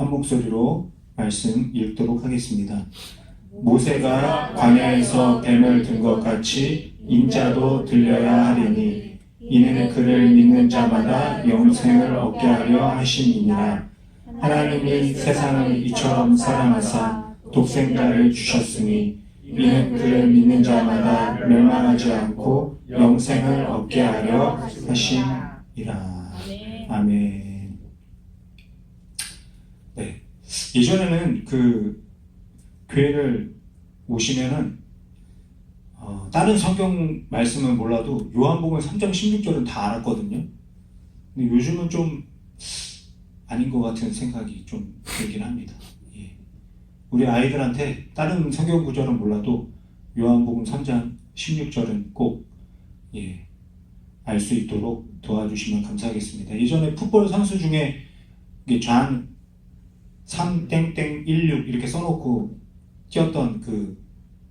한 목소리로 말씀 읽도록 하겠습니다. 모세가 광야에서 뱀을 든 것 같이 인자도 들려야 하리니 이는 그를 믿는 자마다 영생을 얻게 하려 하심이니라. 하나님이 세상을 이처럼 사랑하사 독생자를 주셨으니 이는 그를 믿는 자마다 멸망하지 않고 영생을 얻게 하려 하심이라. 아멘. 네. 예전에는 그 교회를 오시면은 다른 성경 말씀은 몰라도 요한복음 3장 16절은 다 알았거든요. 근데 요즘은 좀 아닌 것 같은 생각이 좀 들긴 합니다. 예. 우리 아이들한테 다른 성경 구절은 몰라도 요한복음 3장 16절은 꼭 알 수 있도록 도와주시면 감사하겠습니다. 예전에 풋볼 선수 중에 좌 3땡땡 16 이렇게 써놓고 뛰었던 그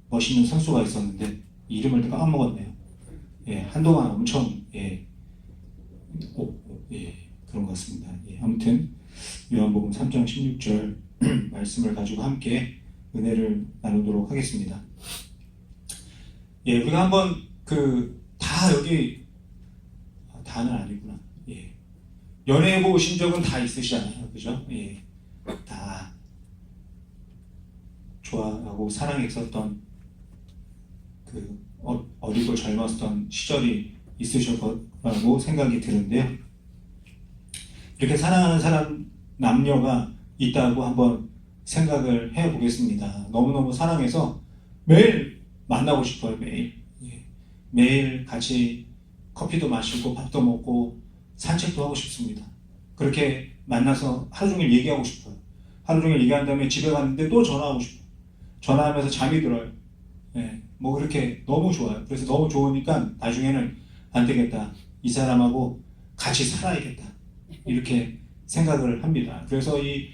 멋있는 선수가 있었는데 이름을 까먹었네요. 예, 한동안 엄청 그런 것 같습니다. 아무튼 요한복음 3장 16절 말씀을 가지고 함께 은혜를 나누도록 하겠습니다. 우리가 한번 다 여기 다는 아니구나. 연애해 보신 적은 다 있으시잖아요, 그죠? 다 좋아하고 사랑했었던 그 어리고 젊었던 시절이 있으실 거라고 생각이 드는데요. 이렇게 사랑하는 사람 남녀가 있다고 한번 생각을 해보겠습니다. 너무너무 사랑해서 매일 만나고 싶어요. 매일 같이 커피도 마시고 밥도 먹고 산책도 하고 싶습니다. 그렇게 만나서 하루 종일 얘기하고 싶어요. 하루 종일 얘기한 다음에 집에 갔는데 또 전화하고 싶어요. 전화하면서 잠이 들어요. 뭐 그렇게 너무 좋아요. 그래서 너무 좋으니까 나중에는 안 되겠다. 이 사람하고 같이 살아야겠다. 이렇게 생각을 합니다. 그래서 이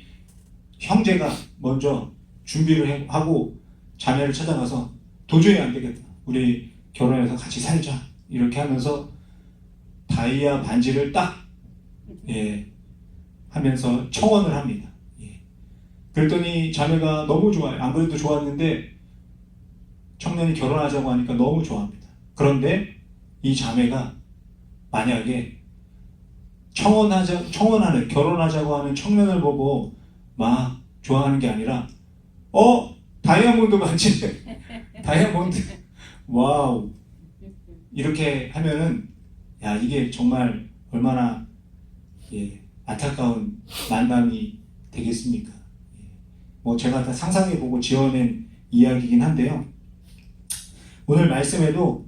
형제가 먼저 준비를 하고 자매를 찾아가서 도저히 안 되겠다. 우리 결혼해서 같이 살자. 이렇게 하면서 다이아 반지를 딱 하면서 청혼을 합니다. 그랬더니 자매가 너무 좋아요. 안 그래도 좋았는데 청년이 결혼하자고 하니까 너무 좋아합니다. 그런데 이 자매가 만약에 결혼하자고 하는 청년을 보고 막 좋아하는 게 아니라 다이아몬드 반지 다이아몬드 와우 이렇게 하면은 야 이게 정말 얼마나 안타까운 만남이 되겠습니까? 뭐 제가 다 상상해보고 지어낸 이야기이긴 한데요. 오늘 말씀에도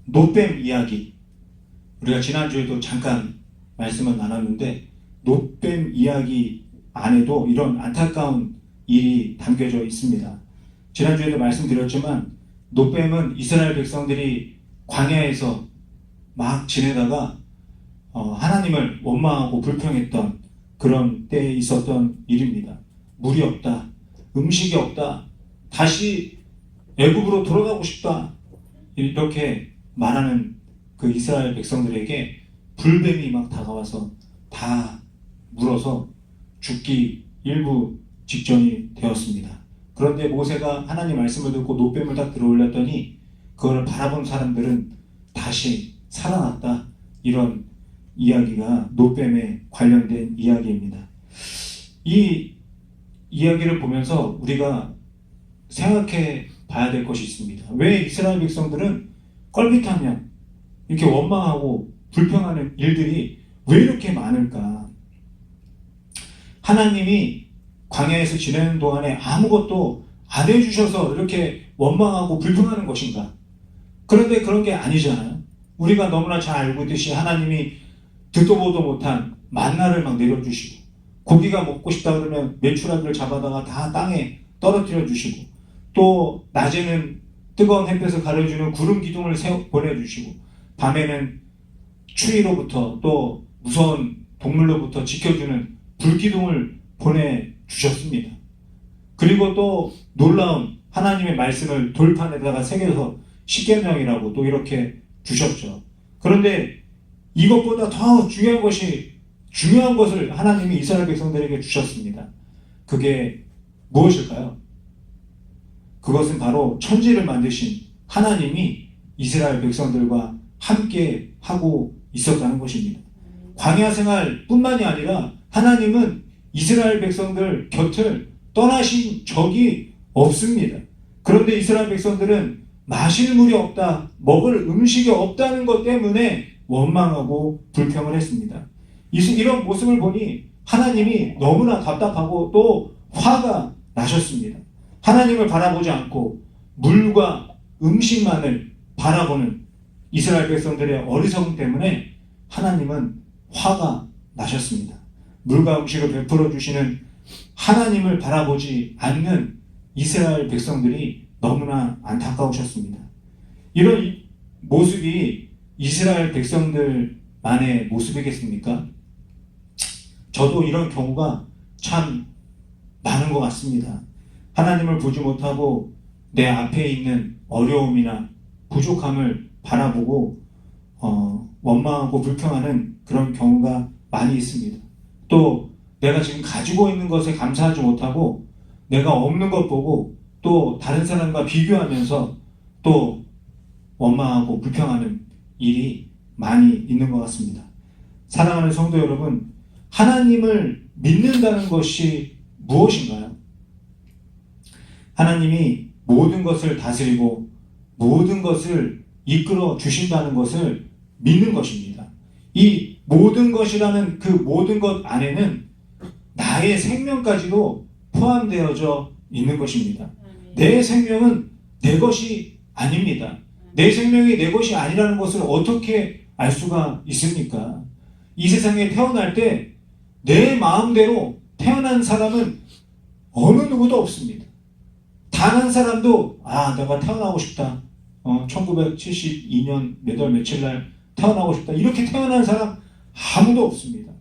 놋뱀 이야기 우리가 지난주에도 잠깐 말씀을 나눴는데 놋뱀 이야기 안에도 이런 안타까운 일이 담겨져 있습니다. 지난주에도 말씀드렸지만 놋뱀은 이스라엘 백성들이 광야에서 막 지내다가 하나님을 원망하고 불평했던 그런 때에 있었던 일입니다. 물이 없다, 음식이 없다, 다시 애굽으로 돌아가고 싶다 이렇게 말하는 그 이스라엘 백성들에게 불뱀이 막 다가와서 다 물어서 죽기 일부 직전이 되었습니다. 그런데 모세가 하나님 말씀을 듣고 놋뱀을 딱 들어올렸더니 그걸 바라본 사람들은 다시 살아났다. 이런 이야기가 놋뱀에 관련된 이야기입니다. 이 이야기를 보면서 우리가 생각해 봐야 될 것이 있습니다. 왜 이스라엘 백성들은 껄핏하면 이렇게 원망하고 불평하는 일들이 왜 이렇게 많을까? 하나님이 광야에서 지내는 동안에 아무것도 안 해주셔서 이렇게 원망하고 불평하는 것인가? 그런데 그런 게 아니잖아요. 우리가 너무나 잘 알고 있듯이 하나님이 듣도 보도 못한 만나를 막 내려주시고 고기가 먹고 싶다 그러면 메추라기를 잡아다가 다 땅에 떨어뜨려 주시고 또 낮에는 뜨거운 햇볕을 가려주는 구름 기둥을 보내주시고 밤에는 추위로부터 또 무서운 동물로부터 지켜주는 불기둥을 보내주셨습니다. 그리고 또 놀라운 하나님의 말씀을 돌판에다가 새겨서 십계명이라고 또 이렇게 주셨죠. 그런데 이것보다 더 중요한 것이 중요한 것을 하나님이 이스라엘 백성들에게 주셨습니다. 그게 무엇일까요? 그것은 바로 천지를 만드신 하나님이 이스라엘 백성들과 함께 하고 있었다는 것입니다. 광야 생활뿐만이 아니라 하나님은 이스라엘 백성들 곁을 떠나신 적이 없습니다. 그런데 이스라엘 백성들은 마실 물이 없다, 먹을 음식이 없다는 것 때문에 원망하고 불평을 했습니다. 이런 모습을 보니 하나님이 너무나 답답하고 또 화가 나셨습니다. 하나님을 바라보지 않고 물과 음식만을 바라보는 이스라엘 백성들의 어리석음 때문에 하나님은 화가 나셨습니다. 물과 음식을 베풀어 주시는 하나님을 바라보지 않는 이스라엘 백성들이 너무나 안타까우셨습니다. 이런 모습이 이스라엘 백성들만의 모습이겠습니까? 저도 이런 경우가 참 많은 것 같습니다. 하나님을 보지 못하고 내 앞에 있는 어려움이나 부족함을 바라보고 원망하고 불평하는 그런 경우가 많이 있습니다. 또 내가 지금 가지고 있는 것에 감사하지 못하고 내가 없는 것 보고 또 다른 사람과 비교하면서 또 원망하고 불평하는 일이 많이 있는 것 같습니다. 사랑하는 성도 여러분, 하나님을 믿는다는 것이 무엇인가요? 하나님이 모든 것을 다스리고 모든 것을 이끌어 주신다는 것을 믿는 것입니다. 이 모든 것이라는 그 모든 것 안에는 나의 생명까지도 포함되어져 있는 것입니다. 내 생명은 내 것이 아닙니다. 내 생명이 내 것이 아니라는 것을 어떻게 알 수가 있습니까? 이 세상에 태어날 때 내 마음대로 태어난 사람은 어느 누구도 없습니다. 단 한 사람도 내가 태어나고 싶다. 1972년 몇 월 며칠 날 태어나고 싶다. 이렇게 태어난 사람 아무도 없습니다.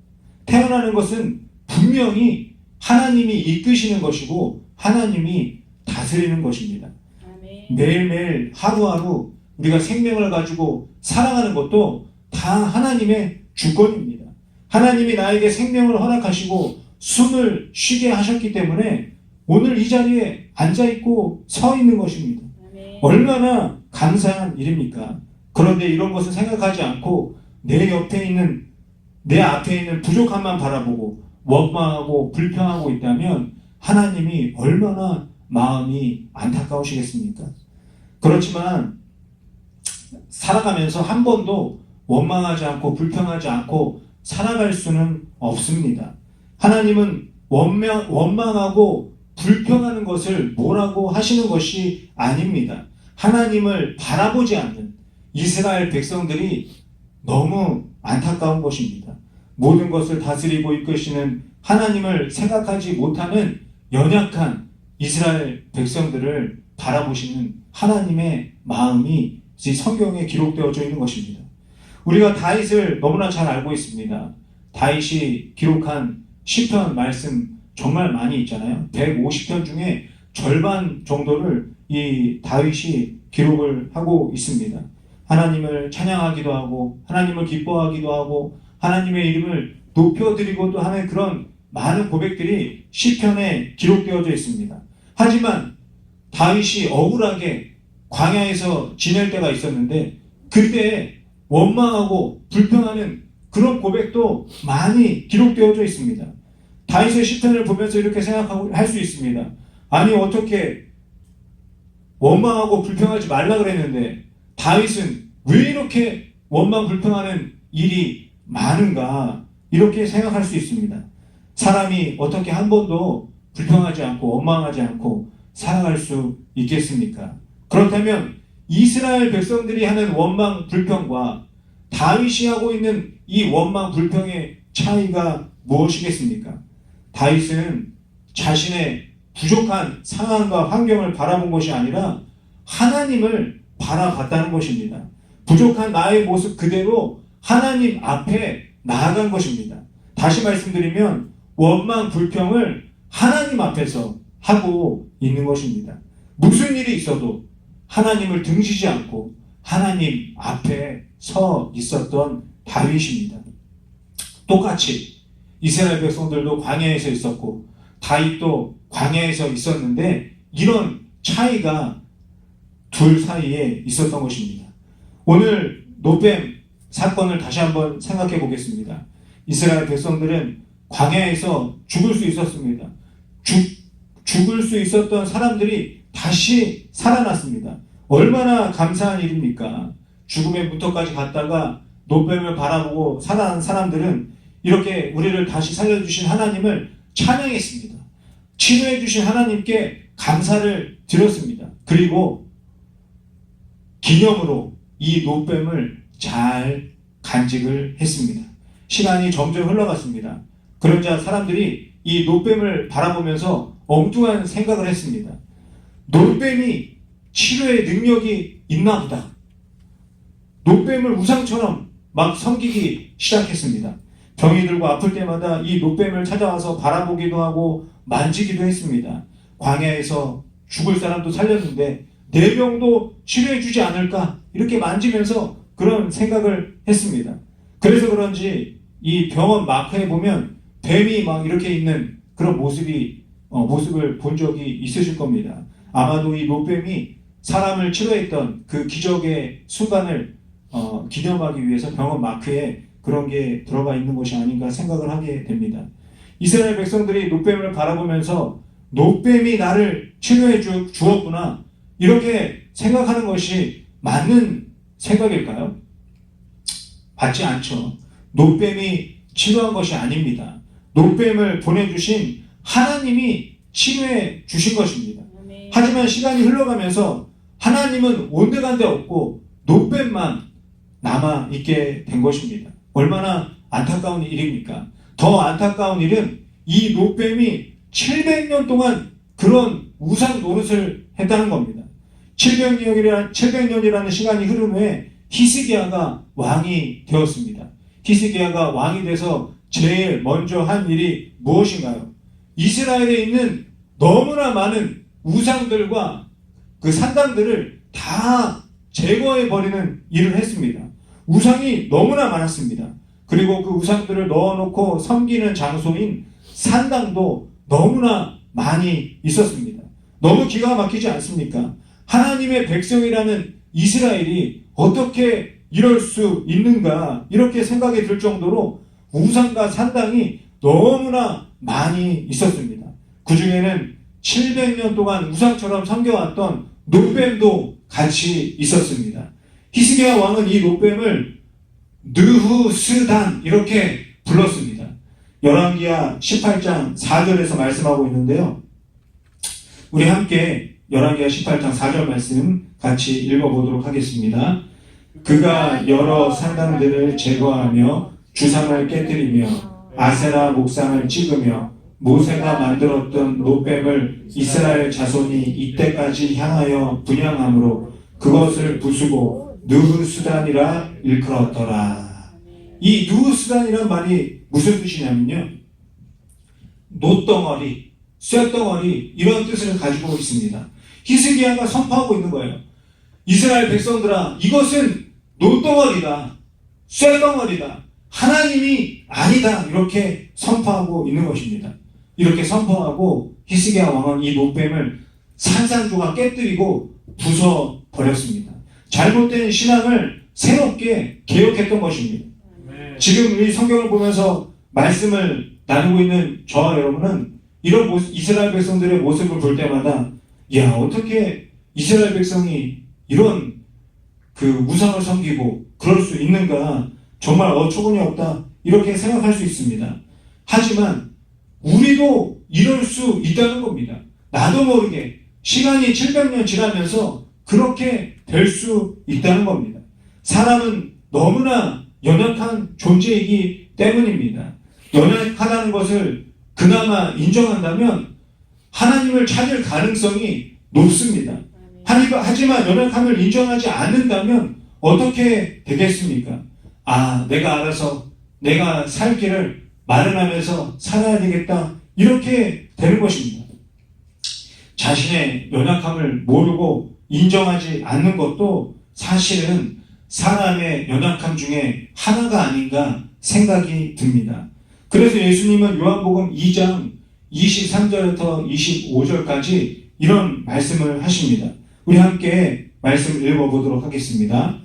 태어나는 것은 분명히 하나님이 이끄시는 것이고 하나님이 다스리는 것입니다. 아멘. 매일매일 하루하루 우리가 생명을 가지고 살아가는 것도 다 하나님의 주권입니다. 하나님이 나에게 생명을 허락하시고 숨을 쉬게 하셨기 때문에 오늘 이 자리에 앉아있고 서 있는 것입니다. 아멘. 얼마나 감사한 일입니까? 그런데 이런 것을 생각하지 않고 내 옆에 있는, 내 앞에 있는 부족함만 바라보고 원망하고 불평하고 있다면 하나님이 얼마나 마음이 안타까우시겠습니까? 그렇지만 살아가면서 한 번도 원망하지 않고 불평하지 않고 살아갈 수는 없습니다. 하나님은 원망하고 불평하는 것을 뭐라고 하시는 것이 아닙니다. 하나님을 바라보지 않는 이스라엘 백성들이 너무 안타까운 것입니다. 모든 것을 다스리고 이끄시는 하나님을 생각하지 못하는 연약한 이스라엘 백성들을 바라보시는 하나님의 마음이 성경에 기록되어져 있는 것입니다. 우리가 다윗을 너무나 잘 알고 있습니다. 다윗이 기록한 시편 말씀 정말 많이 있잖아요. 150편 중에 절반 정도를 이 다윗이 기록을 하고 있습니다. 하나님을 찬양하기도 하고 하나님을 기뻐하기도 하고 하나님의 이름을 높여드리고도 하는 그런 많은 고백들이 시편에 기록되어져 있습니다. 하지만 다윗이 억울하게 광야에서 지낼 때가 있었는데 그때 원망하고 불평하는 그런 고백도 많이 기록되어져 있습니다. 다윗의 시편을 보면서 이렇게 생각하고 할 수 있습니다. 아니 어떻게 원망하고 불평하지 말라 그랬는데 다윗은 왜 이렇게 원망 불평하는 일이 많은가 이렇게 생각할 수 있습니다. 사람이 어떻게 한 번도 불평하지 않고 원망하지 않고 살아갈 수 있겠습니까? 그렇다면 이스라엘 백성들이 하는 원망 불평과 다윗이 하고 있는 이 원망 불평의 차이가 무엇이겠습니까? 다윗은 자신의 부족한 상황과 환경을 바라본 것이 아니라 하나님을 바라봤다는 것입니다. 부족한 나의 모습 그대로 하나님 앞에 나아간 것입니다. 다시 말씀드리면 원망 불평을 하나님 앞에서 하고 있는 것입니다. 무슨 일이 있어도 하나님을 등지지 않고 하나님 앞에 서 있었던 다윗입니다. 똑같이 이스라엘 백성들도 광야에서 있었고 다윗도 광야에서 있었는데 이런 차이가 둘 사이에 있었던 것입니다. 오늘 노뱀 사건을 다시 한번 생각해 보겠습니다. 이스라엘 백성들은 광야에서 죽을 수 있었습니다. 죽을 수 있었던 사람들이 다시 살아났습니다. 얼마나 감사한 일입니까? 죽음의 문턱까지 갔다가 노뱀을 바라보고 살아난 사람들은 이렇게 우리를 다시 살려주신 하나님을 찬양했습니다. 치료해주신 하나님께 감사를 드렸습니다. 그리고 기념으로 이 노뱀을 잘 간직을 했습니다. 시간이 점점 흘러갔습니다. 그러자 사람들이 이 노뱀을 바라보면서 엉뚱한 생각을 했습니다. 노뱀이 치료의 능력이 있나 보다. 노뱀을 우상처럼 막 섬기기 시작했습니다. 병이 들고 아플 때마다 이 노뱀을 찾아와서 바라보기도 하고 만지기도 했습니다. 광야에서 죽을 사람도 살렸는데 내 병도 치료해주지 않을까 이렇게 만지면서 그런 생각을 했습니다. 그래서 그런지 이 병원 마크에 보면 뱀이 막 이렇게 있는 그런 모습을 본 적이 있으실 겁니다. 아마도 이 노뱀이 사람을 치료했던 그 기적의 순간을 기념하기 위해서 병원 마크에 그런 게 들어가 있는 것이 아닌가 생각을 하게 됩니다. 이스라엘 백성들이 노뱀을 바라보면서 노뱀이 나를 치료해 주었구나 이렇게 생각하는 것이 맞는 생각일까요? 맞지 않죠. 노뱀이 치료한 것이 아닙니다. 노뱀을 보내주신 하나님이 치료해 주신 것입니다. 하지만 시간이 흘러가면서 하나님은 온데간데 없고 노뱀만 남아있게 된 것입니다. 얼마나 안타까운 일입니까? 더 안타까운 일은 이 노뱀이 700년 동안 그런 우상 노릇을 했다는 겁니다. 700년이라는 시간이 흐른 후에 히스기야가 왕이 되었습니다. 히스기야가 왕이 돼서 제일 먼저 한 일이 무엇인가요? 이스라엘에 있는 너무나 많은 우상들과 그 산당들을 다 제거해버리는 일을 했습니다. 우상이 너무나 많았습니다. 그리고 그 우상들을 넣어놓고 섬기는 장소인 산당도 너무나 많이 있었습니다. 너무 기가 막히지 않습니까? 하나님의 백성이라는 이스라엘이 어떻게 이럴 수 있는가 이렇게 생각이 들 정도로 우상과 산당이 너무나 많이 있었습니다. 그 중에는 700년 동안 우상처럼 섬겨왔던 노뱀도 같이 있었습니다. 히스기야 왕은 이 노뱀을 느후스단 이렇게 불렀습니다. 열왕기하 18장 4절에서 말씀하고 있는데요. 우리 함께 열왕기하 18장 4절 말씀 같이 읽어보도록 하겠습니다. 그가 여러 산당들을 제거하며 주상을 깨뜨리며 아세라 목상을 찍으며 모세가 만들었던 노뱀을 이스라엘 자손이 이때까지 향하여 분향함으로 그것을 부수고 느후스단이라 일컬었더라. 이 느후스단이란 말이 무슨 뜻이냐면요, 노덩어리, 쇳덩어리 이런 뜻을 가지고 있습니다. 히스기야가 선포하고 있는 거예요. 이스라엘 백성들아, 이것은 노덩어리다, 쇳덩어리다, 하나님이 아니다 이렇게 선포하고 있는 것입니다. 이렇게 선포하고 히스기야 왕은 이 노뱀을 산산조각 깨뜨리고 부숴버렸습니다. 잘못된 신앙을 새롭게 개혁했던 것입니다. 지금 이 성경을 보면서 말씀을 나누고 있는 저와 여러분은 이런 이스라엘 백성들의 모습을 볼 때마다 야, 어떻게 이스라엘 백성이 이런 그 우상을 섬기고 그럴 수 있는가, 정말 어처구니 없다 이렇게 생각할 수 있습니다. 하지만 우리도 이럴 수 있다는 겁니다. 나도 모르게 시간이 700년 지나면서 그렇게 될 수 있다는 겁니다. 사람은 너무나 연약한 존재이기 때문입니다. 연약하다는 것을 그나마 인정한다면 하나님을 찾을 가능성이 높습니다. 하지만 연약함을 인정하지 않는다면 어떻게 되겠습니까? 아, 내가 알아서 내가 살 길을 마련하면서 살아야 되겠다 이렇게 되는 것입니다. 자신의 연약함을 모르고 인정하지 않는 것도 사실은 사람의 연약함 중에 하나가 아닌가 생각이 듭니다. 그래서 예수님은 요한복음 2장 23절부터 25절까지 이런 말씀을 하십니다. 우리 함께 말씀 읽어보도록 하겠습니다.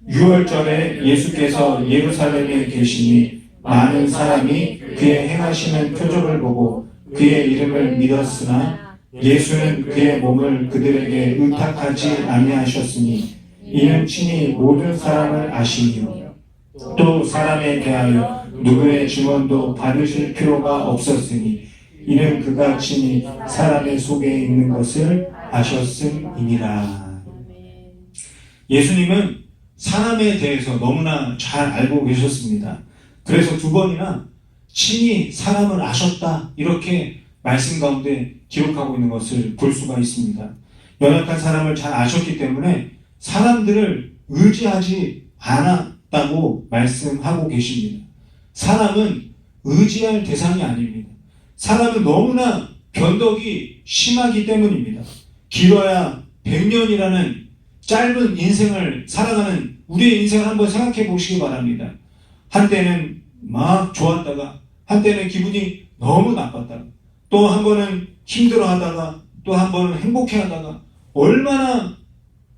6월절에 예수께서 예루살렘에 계시니 많은 사람이 그의 행하시는 표적을 보고 그의 이름을 믿었으나 예수는 그의 몸을 그들에게 의탁하지 아니하셨으니 이는 친히 모든 사람을 아시니요 또 사람에 대하여 누구의 증언도 받으실 필요가 없었으니 이는 그가 친히 사람의 속에 있는 것을 아셨음이니라. 예수님은 사람에 대해서 너무나 잘 알고 계셨습니다. 그래서 두 번이나 친히 사람을 아셨다 이렇게 말씀 가운데 기록하고 있는 것을 볼 수가 있습니다. 연약한 사람을 잘 아셨기 때문에 사람들을 의지하지 않았다고 말씀하고 계십니다. 사람은 의지할 대상이 아닙니다. 사람은 너무나 변덕이 심하기 때문입니다. 길어야 100년이라는 짧은 인생을 살아가는 우리의 인생을 한번 생각해 보시기 바랍니다. 한때는 막 좋았다가 한때는 기분이 너무 나빴다가 또 한 번은 힘들어하다가 또 한 번은 행복해하다가 얼마나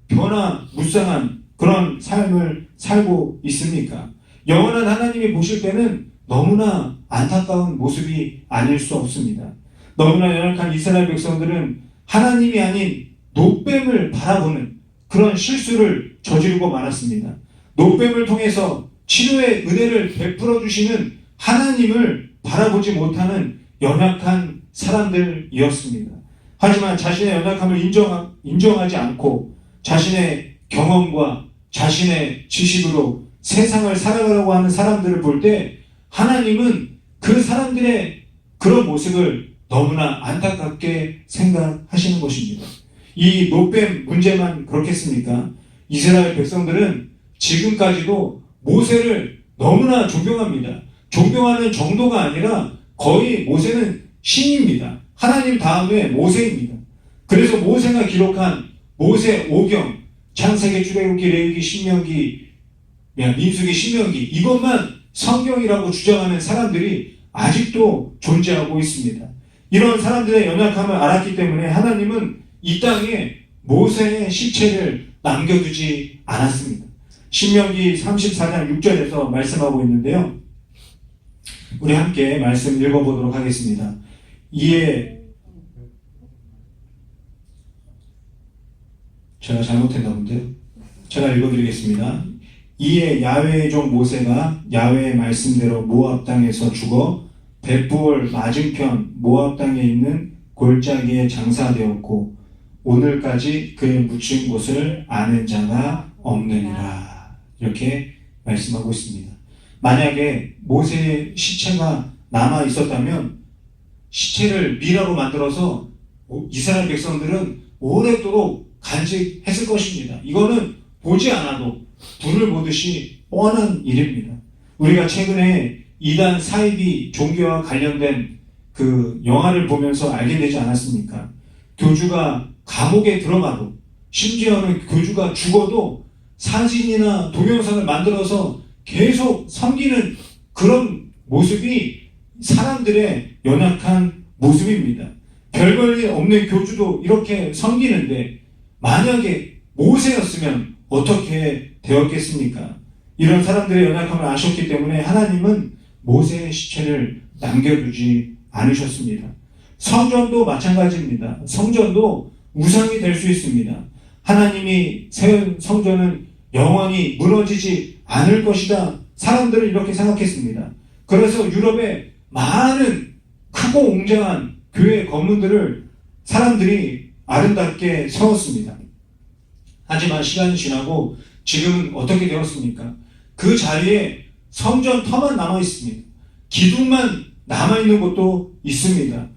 변화무쌍한 그런 삶을 살고 있습니까? 영원한 하나님이 보실 때는 너무나 안타까운 모습이 아닐 수 없습니다. 너무나 연약한 이스라엘 백성들은 하나님이 아닌 놋뱀을 바라보는 그런 실수를 저지르고 말았습니다. 놋뱀을 통해서 치료의 은혜를 베풀어 주시는 하나님을 바라보지 못하는 연약한 사람들이었습니다. 하지만 자신의 연약함을 인정하지 않고 자신의 경험과 자신의 지식으로 세상을 살아가려고 하는 사람들을 볼 때 하나님은 그 사람들의 그런 모습을 너무나 안타깝게 생각하시는 것입니다. 이 놋뱀 문제만 그렇겠습니까? 이스라엘 백성들은 지금까지도 모세를 너무나 존경합니다. 존경하는 정도가 아니라 거의 모세는 신입니다. 하나님 다음에 모세입니다. 그래서 모세가 기록한 모세 오경, 창세기, 출애굽기, 레위기, 신명기, 민수기, 신명기 이것만 성경이라고 주장하는 사람들이 아직도 존재하고 있습니다. 이런 사람들의 연약함을 알았기 때문에 하나님은 이 땅에 모세의 시체를 남겨두지 않았습니다. 신명기 34장 6절에서 말씀하고 있는데요. 우리 함께 말씀 읽어보도록 하겠습니다. 이에 제가 잘못했나 본데요. 제가 읽어드리겠습니다. 이에 야훼의 종 모세가 야훼의 말씀대로 모압 땅에서 죽어 벳부올 맞은편 모압 땅에 있는 골짜기에 장사되었고 오늘까지 그의 묻힌 곳을 아는 자가 없느니라. 이렇게 말씀하고 있습니다. 만약에 모세의 시체가 남아 있었다면 시체를 미라로 만들어서 이스라엘 백성들은 오랫도록 간직했을 것입니다. 이거는 보지 않아도 불을 보듯이 뻔한 일입니다. 우리가 최근에 이단 사이비 종교와 관련된 그 영화를 보면서 알게 되지 않았습니까? 교주가 감옥에 들어가도 심지어는 교주가 죽어도 사진이나 동영상을 만들어서 계속 섬기는 그런 모습이 사람들의 연약한 모습입니다. 별 볼 일 없는 교주도 이렇게 섬기는데 만약에 모세였으면 어떻게 되었겠습니까? 이런 사람들의 연약함을 아셨기 때문에 하나님은 모세의 시체를 남겨두지 않으셨습니다. 성전도 마찬가지입니다. 성전도 우상이 될 수 있습니다. 하나님이 세운 성전은 영원히 무너지지 않을 것이다. 사람들은 이렇게 생각했습니다. 그래서 유럽의 많은 크고 웅장한 교회 건물들을 사람들이 아름답게 세웠습니다. 하지만 시간이 지나고 지금은 어떻게 되었습니까? 그 자리에 성전 터만 남아 있습니다. 기둥만 남아있는 곳도 있습니다.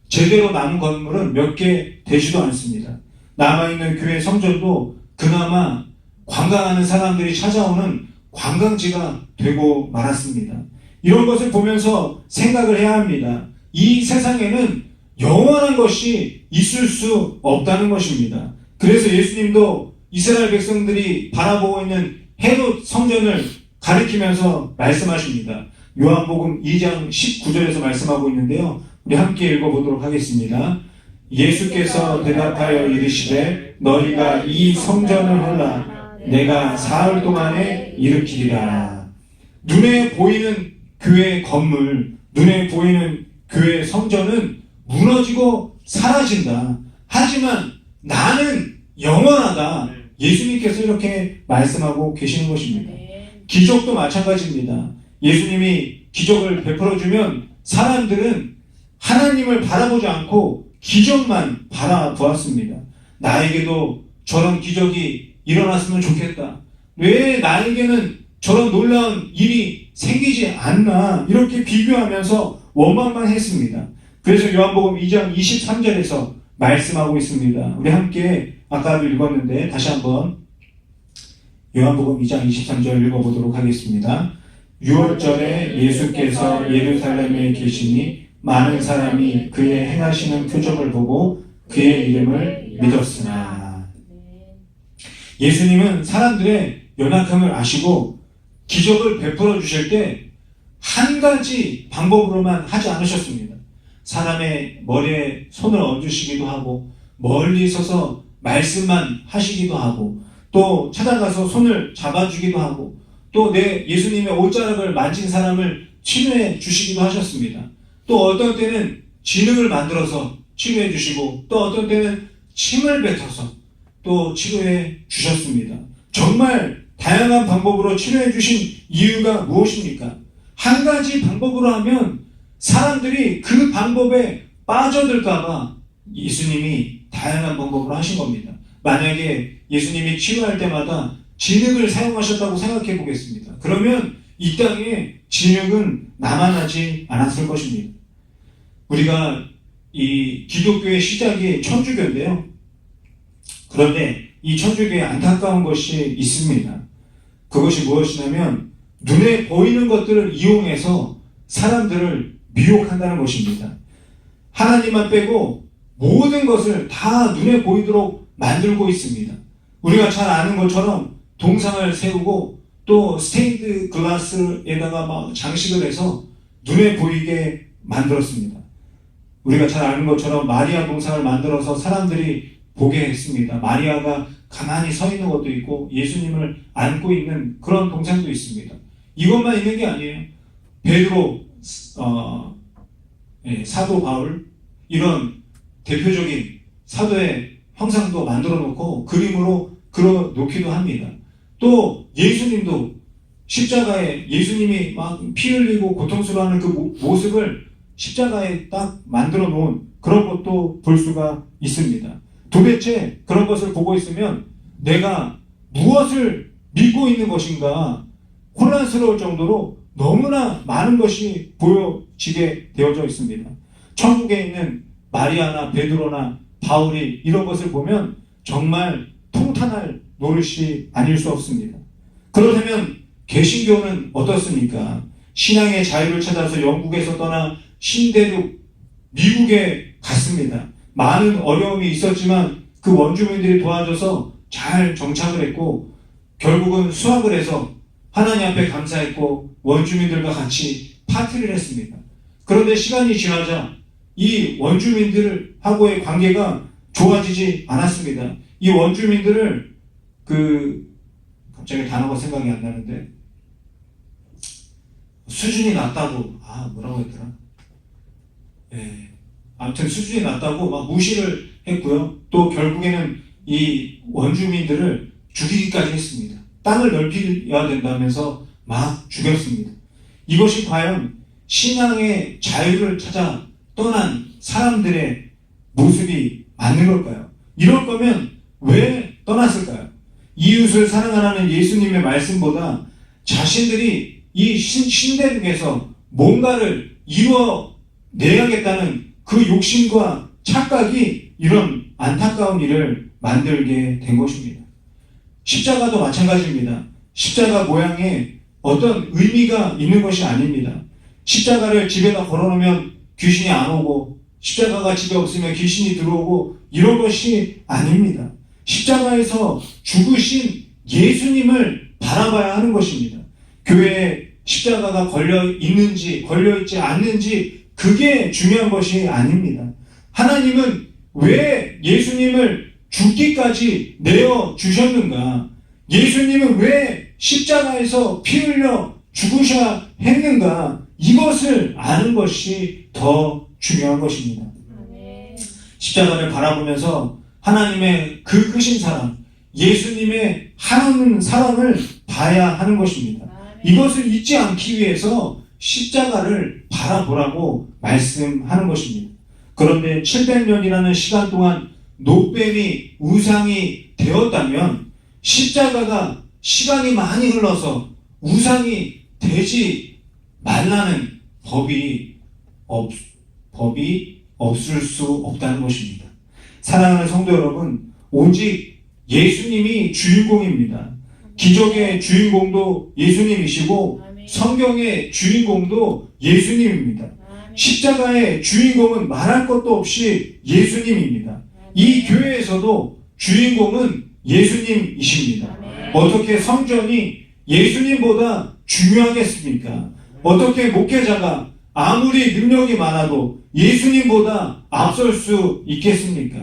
제대로 남은 건물은 몇 개 되지도 않습니다. 남아있는 교회 성전도 그나마 관광하는 사람들이 찾아오는 관광지가 되고 말았습니다. 이런 것을 보면서 생각을 해야 합니다. 이 세상에는 영원한 것이 있을 수 없다는 것입니다. 그래서 예수님도 이스라엘 백성들이 바라보고 있는 헤롯 성전을 가리키면서 말씀하십니다. 요한복음 2장 19절에서 말씀하고 있는데요. 우리 함께 읽어보도록 하겠습니다. 예수께서 대답하여 이르시되 너희가 이 성전을 헐라 내가 사흘 동안에 일으키리라. 눈에 보이는 교회 건물, 눈에 보이는 교회 성전은 무너지고 사라진다. 하지만 나는 영원하다. 예수님께서 이렇게 말씀하고 계시는 것입니다. 기적도 마찬가지입니다. 예수님이 기적을 베풀어주면 사람들은 하나님을 바라보지 않고 기적만 바라보았습니다. 나에게도 저런 기적이 일어났으면 좋겠다. 왜 나에게는 저런 놀라운 일이 생기지 않나, 이렇게 비교하면서 원망만 했습니다. 그래서 요한복음 2장 23절에서 말씀하고 있습니다. 우리 함께 아까도 읽었는데 다시 한번 요한복음 2장 23절 읽어보도록 하겠습니다. 6월절에 예수께서 예루살렘에 계시니 많은 사람이 그의 행하시는 표적을 보고 그의 이름을 믿었으나. 예수님은 사람들의 연약함을 아시고 기적을 베풀어 주실 때 한 가지 방법으로만 하지 않으셨습니다. 사람의 머리에 손을 얹으시기도 하고 멀리 서서 말씀만 하시기도 하고 또 찾아가서 손을 잡아주기도 하고 또 내 예수님의 옷자락을 만진 사람을 치료해 주시기도 하셨습니다. 또 어떤 때는 진흙을 만들어서 치료해 주시고 또 어떤 때는 침을 뱉어서 또 치료해 주셨습니다. 정말 다양한 방법으로 치료해 주신 이유가 무엇입니까? 한 가지 방법으로 하면 사람들이 그 방법에 빠져들까봐 예수님이 다양한 방법으로 하신 겁니다. 만약에 예수님이 치료할 때마다 진흙을 사용하셨다고 생각해 보겠습니다. 그러면 이 땅에 진흙은 남아나지 않았을 것입니다. 우리가 이 기독교의 시작이 천주교인데요. 그런데 이 천주교에 안타까운 것이 있습니다. 그것이 무엇이냐면 눈에 보이는 것들을 이용해서 사람들을 미혹한다는 것입니다. 하나님만 빼고 모든 것을 다 눈에 보이도록 만들고 있습니다. 우리가 잘 아는 것처럼 동상을 세우고 또 스테인드 글라스에다가 막 장식을 해서 눈에 보이게 만들었습니다. 우리가 잘 아는 것처럼 마리아 동상을 만들어서 사람들이 보게 했습니다. 마리아가 가만히 서 있는 것도 있고 예수님을 안고 있는 그런 동상도 있습니다. 이것만 있는 게 아니에요. 베드로, 사도 바울 이런 대표적인 사도의 형상도 만들어 놓고 그림으로 그려 놓기도 합니다. 또 예수님도 십자가에 예수님이 막 피 흘리고 고통스러워하는 그 모습을 십자가에 딱 만들어 놓은 그런 것도 볼 수가 있습니다. 도대체 그런 것을 보고 있으면 내가 무엇을 믿고 있는 것인가 혼란스러울 정도로 너무나 많은 것이 보여지게 되어져 있습니다. 천국에 있는 마리아나 베드로나 바울이 이런 것을 보면 정말 통탄할 노릇이 아닐 수 없습니다. 그렇다면 개신교는 어떻습니까? 신앙의 자유를 찾아서 영국에서 떠나 신대륙 미국에 갔습니다. 많은 어려움이 있었지만 그 원주민들이 도와줘서 잘 정착을 했고 결국은 수학을 해서 하나님 앞에 감사했고 원주민들과 같이 파티를 했습니다. 그런데 시간이 지나자 이 원주민들하고의 관계가 좋아지지 않았습니다. 이 원주민들을 갑자기 단어가 생각이 안 나는데 수준이 낮다고 뭐라고 했더라? 아무튼 수준이 낮다고 막 무시를 했고요. 또 결국에는 이 원주민들을 죽이기까지 했습니다. 땅을 넓혀야 된다면서 막 죽였습니다. 이것이 과연 신앙의 자유를 찾아 떠난 사람들의 모습이 맞는 걸까요? 이럴 거면 왜 떠났을까요? 이웃을 사랑하라는 예수님의 말씀보다 자신들이 이 신대륙에서 뭔가를 이루어내야겠다는 그 욕심과 착각이 이런 안타까운 일을 만들게 된 것입니다. 십자가도 마찬가지입니다. 십자가 모양에 어떤 의미가 있는 것이 아닙니다. 십자가를 집에다 걸어놓으면 귀신이 안 오고 십자가가 집에 없으면 귀신이 들어오고 이런 것이 아닙니다. 십자가에서 죽으신 예수님을 바라봐야 하는 것입니다. 교회에 십자가가 걸려 있는지 걸려 있지 않는지 그게 중요한 것이 아닙니다. 하나님은 왜 예수님을 죽기까지 내어 주셨는가? 예수님은 왜 십자가에서 피 흘려 죽으셔야 했는가? 이것을 아는 것이 더 중요한 것입니다. 십자가를 바라보면서 하나님의 그 크신 사랑, 예수님의 한없는 사랑을 봐야 하는 것입니다. 이것을 잊지 않기 위해서 십자가를 바라보라고 말씀하는 것입니다. 그런데 700년이라는 시간 동안 노뱀이 우상이 되었다면 십자가가 시간이 많이 흘러서 우상이 되지 말라는 법이 없을 수 없다는 것입니다. 사랑하는 성도 여러분, 오직 예수님이 주인공입니다. 기적의 주인공도 예수님이시고 성경의 주인공도 예수님입니다. 십자가의 주인공은 말할 것도 없이 예수님입니다. 이 교회에서도 주인공은 예수님이십니다. 어떻게 성전이 예수님보다 중요하겠습니까? 어떻게 목회자가 아무리 능력이 많아도 예수님보다 앞설 수 있겠습니까?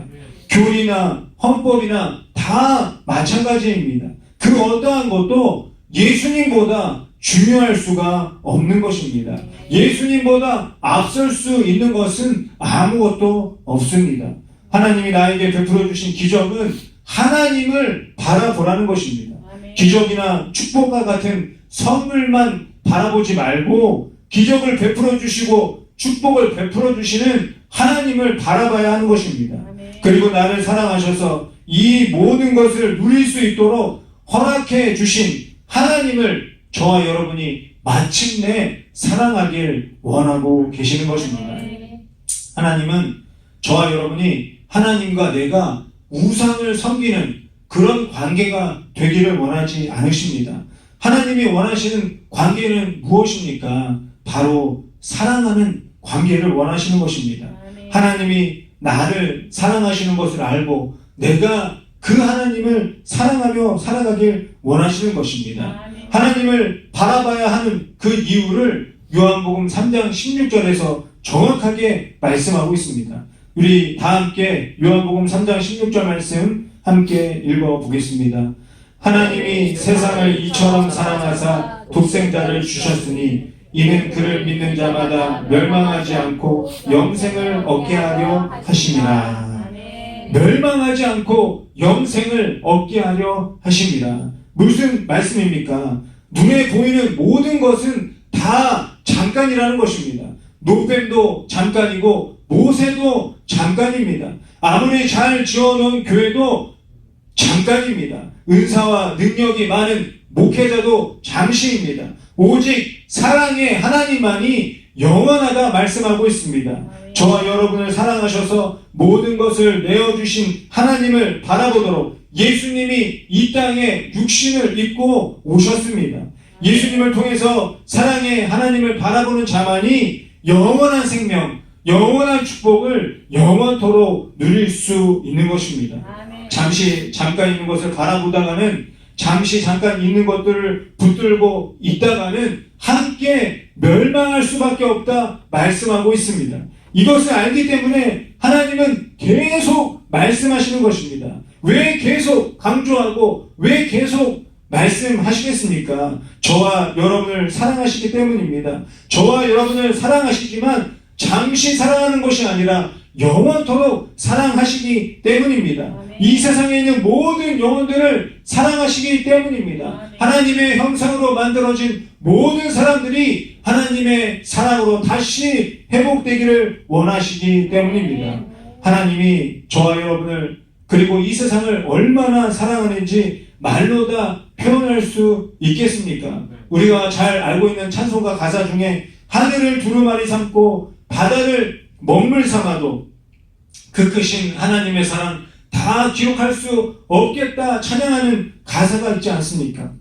교리나 헌법이나 다 마찬가지입니다. 그 어떠한 것도 예수님보다 중요할 수가 없는 것입니다. 예수님보다 앞설 수 있는 것은 아무것도 없습니다. 하나님이 나에게 베풀어 주신 기적은 하나님을 바라보라는 것입니다. 기적이나 축복과 같은 선물만 바라보지 말고 기적을 베풀어 주시고 축복을 베풀어 주시는 하나님을 바라봐야 하는 것입니다. 그리고 나를 사랑하셔서 이 모든 것을 누릴 수 있도록 허락해 주신 하나님을 저와 여러분이 마침내 사랑하길 원하고 계시는 것입니다. 하나님은 저와 여러분이 하나님과 내가 우상을 섬기는 그런 관계가 되기를 원하지 않으십니다. 하나님이 원하시는 관계는 무엇입니까? 바로 사랑하는 관계를 원하시는 것입니다. 하나님이 나를 사랑하시는 것을 알고 내가 그 하나님을 사랑하며 살아가길 원하시는 것입니다. 하나님을 바라봐야 하는 그 이유를 요한복음 3장 16절에서 정확하게 말씀하고 있습니다. 우리 다 함께 요한복음 3장 16절 말씀 함께 읽어보겠습니다. 하나님이 세상을 이처럼 사랑하사 독생자를 주셨으니 이는 그를 믿는 자마다 멸망하지 않고 영생을 얻게 하려 하심이라. 멸망하지 않고 영생을 얻게 하려 하심이라. 무슨 말씀입니까? 눈에 보이는 모든 것은 다 잠깐이라는 것입니다. 노뱀도 잠깐이고 모세도 잠깐입니다. 아무리 잘 지어놓은 교회도 잠깐입니다. 은사와 능력이 많은 목회자도 잠시입니다. 오직 사랑의 하나님만이 영원하다 말씀하고 있습니다. 저와 여러분을 사랑하셔서 모든 것을 내어주신 하나님을 바라보도록 예수님이 이 땅에 육신을 입고 오셨습니다. 예수님을 통해서 사랑의 하나님을 바라보는 자만이 영원한 생명, 영원한 축복을 영원토록 누릴 수 있는 것입니다. 잠깐 있는 것을 바라보다가는 잠시 잠깐 있는 것들을 붙들고 있다가는 함께 멸망할 수밖에 없다 말씀하고 있습니다. 이것을 알기 때문에 하나님은 계속 말씀하시는 것입니다. 왜 계속 강조하고 왜 계속 말씀하시겠습니까? 저와 여러분을 사랑하시기 때문입니다. 저와 여러분을 사랑하시지만 잠시 사랑하는 것이 아니라 영원토록 사랑하시기 때문입니다. 이 세상에 있는 모든 영혼들을 사랑하시기 때문입니다. 하나님의 형상으로 만들어진 모든 사람들이 하나님의 사랑으로 다시 회복되기를 원하시기 때문입니다. 하나님이 저와 여러분을 그리고 이 세상을 얼마나 사랑하는지 말로 다 표현할 수 있겠습니까? 우리가 잘 알고 있는 찬송가 가사 중에 하늘을 두루마리 삼고 바다를 먹물 삼아도 그 크신 하나님의 사랑 다 기록할 수 없겠다 찬양하는 가사가 있지 않습니까?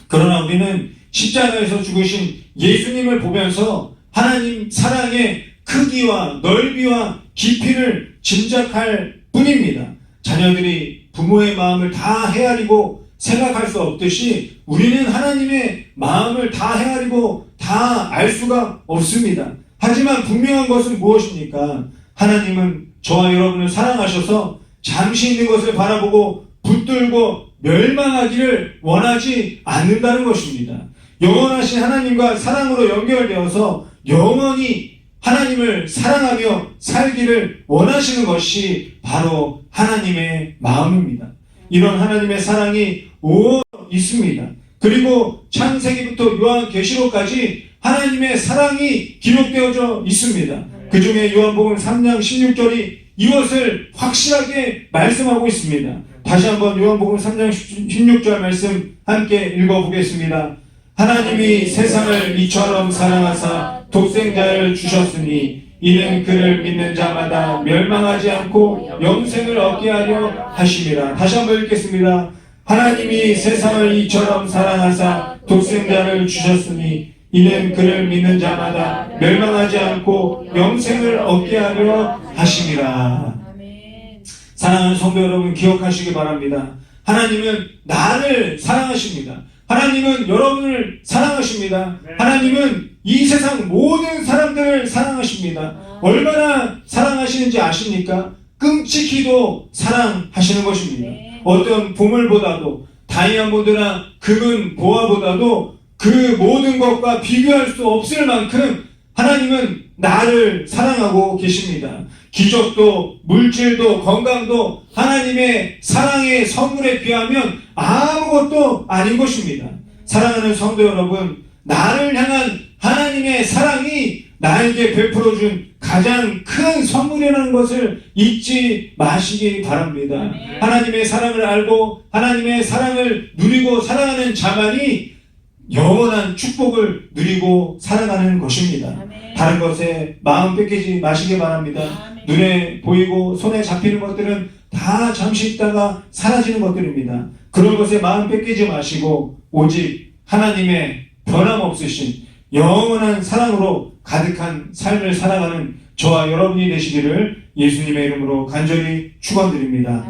그러나 우리는 십자가에서 죽으신 예수님을 보면서 하나님 사랑의 크기와 넓이와 깊이를 짐작할 뿐입니다. 자녀들이 부모의 마음을 다 헤아리고 생각할 수 없듯이 우리는 하나님의 마음을 다 헤아리고 다 알 수가 없습니다. 하지만 분명한 것은 무엇입니까? 하나님은 저와 여러분을 사랑하셔서 잠시 있는 것을 바라보고 붙들고 멸망하기를 원하지 않는다는 것입니다. 영원하신 하나님과 사랑으로 연결되어서 영원히 하나님을 사랑하며 살기를 원하시는 것이 바로 하나님의 마음입니다. 이런 하나님의 사랑이 온 있습니다. 그리고 창세기부터 요한계시록까지 하나님의 사랑이 기록되어져 있습니다. 그 중에 요한복음 3장 16절이 이것을 확실하게 말씀하고 있습니다. 다시 한번 요한복음 3장 16절 말씀 함께 읽어보겠습니다. 하나님이 세상을 이처럼 사랑하사 독생자를 주셨으니 이는 그를 믿는 자마다 멸망하지 않고 영생을 얻게 하려 하심이라. 다시 한번 읽겠습니다. 하나님이 세상을 이처럼 사랑하사 독생자를 주셨으니 이는 그를 믿는 자마다 멸망하지 않고 영생을 얻게 하려 하심이라. 사랑하는 성도 여러분, 기억하시기 바랍니다. 하나님은 나를 사랑하십니다. 하나님은 여러분을 사랑하십니다. 하나님은 이 세상 모든 사람들을 사랑하십니다. 얼마나 사랑하시는지 아십니까? 끔찍히도 사랑하시는 것입니다. 어떤 보물보다도, 다이아몬드나 금은 보화보다도 그 모든 것과 비교할 수 없을 만큼 하나님은 나를 사랑하고 계십니다. 기적도 물질도 건강도 하나님의 사랑의 선물에 비하면 아무것도 아닌 것입니다. 사랑하는 성도 여러분, 나를 향한 하나님의 사랑이 나에게 베풀어준 가장 큰 선물이라는 것을 잊지 마시기 바랍니다. 하나님의 사랑을 알고 하나님의 사랑을 누리고 살아가는 자만이 영원한 축복을 누리고 살아가는 것입니다. 다른 것에 마음 뺏기지 마시기 바랍니다. 눈에 보이고 손에 잡히는 것들은 다 잠시 있다가 사라지는 것들입니다. 그런 것에 마음 뺏기지 마시고 오직 하나님의 변함없으신 영원한 사랑으로 가득한 삶을 살아가는 저와 여러분이 되시기를 예수님의 이름으로 간절히 축원드립니다.